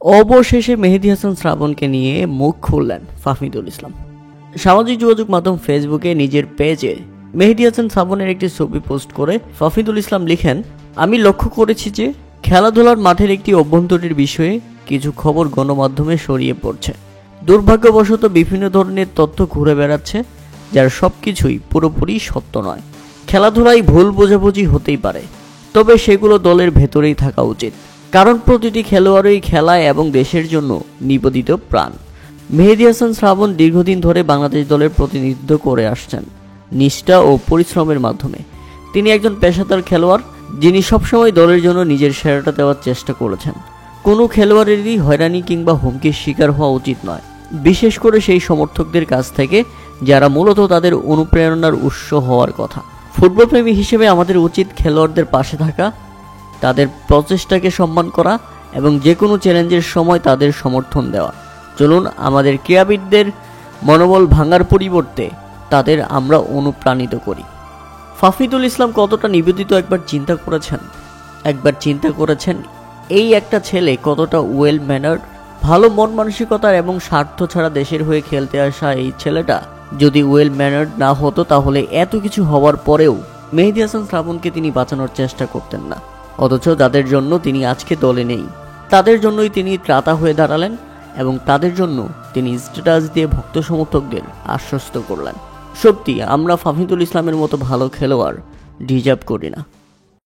অবশেষে মেহেদী হাসান শ্রাবণকে নিয়ে মুখ খুললেন ফাহমিদুল ইসলাম। সামাজিক যোগাযোগ মাধ্যম ফেসবুকে নিজের পেজে মেহেদী হাসান শ্রাবণের একটি ছবি পোস্ট করে ফাহমিদুল ইসলাম লিখেন, আমি লক্ষ্য করেছি যে খেলাধুলার মাঠের একটি অভ্যন্তরীণ বিষয়ে কিছু খবর গণমাধ্যমে ছড়িয়ে পড়ছে। দুর্ভাগ্যবশত বিভিন্ন ধরনের তথ্য ঘুরে বেড়াচ্ছে, যার সবকিছুই পুরোপুরি সত্য নয়। খেলাধুলায় ভুল বোঝাবুঝি হতেই পারে, তবে সেগুলো দলের ভেতরেই থাকা উচিত, কারণ প্রতিটি খেলোয়াড়ই খেলায় এবং দেশের জন্য নিবেদিত প্রাণ। মেহেদী হাসান শ্রাবণ দীর্ঘদিন ধরে বাংলাদেশ দলের প্রতিনিধিত্ব করে আসছেন নিষ্ঠা ও পরিশ্রমের মাধ্যমে। তিনি একজন পেশাদার খেলোয়াড়, যিনি সবসময় দলের জন্য নিজের সেরাটা দেওয়ার চেষ্টা করেছেন। কোনো খেলোয়াড়েরই হয়রানি কিংবা হুমকির শিকার হওয়া উচিত নয়, বিশেষ করে সেই সমর্থকদের কাছ থেকে যারা মূলত তাদের অনুপ্রেরণার উৎস হওয়ার কথা। ফুটবলপ্রেমী হিসেবে আমাদের উচিত খেলোয়াড়দের পাশে থাকা, তাদের প্রচেষ্টাকে সম্মান করা এবং যে কোনো চ্যালেঞ্জের সময় তাদের সমর্থন দেওয়া। চলুন আমাদের ক্রীড়াবিদদের মনোবল ভাঙার পরিবর্তে তাদের আমরা অনুপ্রাণিত করি। ফাহমিদুল ইসলাম কতটা নিবেদিত একবার চিন্তা করেছেন এই একটা ছেলে কতটা ওয়েল ম্যানার্ড, ভালো মন মানসিকতার এবং স্বার্থ ছাড়া দেশের হয়ে খেলতে আসা এই ছেলেটা যদি ওয়েল ম্যানার্ড না হতো তাহলে এত কিছু হওয়ার পরেও মেহেদী হাসান শ্রাবণকে তিনি বাঁচানোর চেষ্টা করতেন না। অথচ যাদের জন্য তিনি আজকে দলে নেই, তাদের জন্যই তিনি ত্রাতা হয়ে দাঁড়ালেন এবং তাদের জন্য তিনি স্ট্যাটাস দিয়ে ভক্ত সমর্থকদের আশ্বস্ত করলেন। সত্যি আমরা ফাহমিদুল ইসলামের মতো ভালো খেলোয়াড় ডিজার্ভ করি না।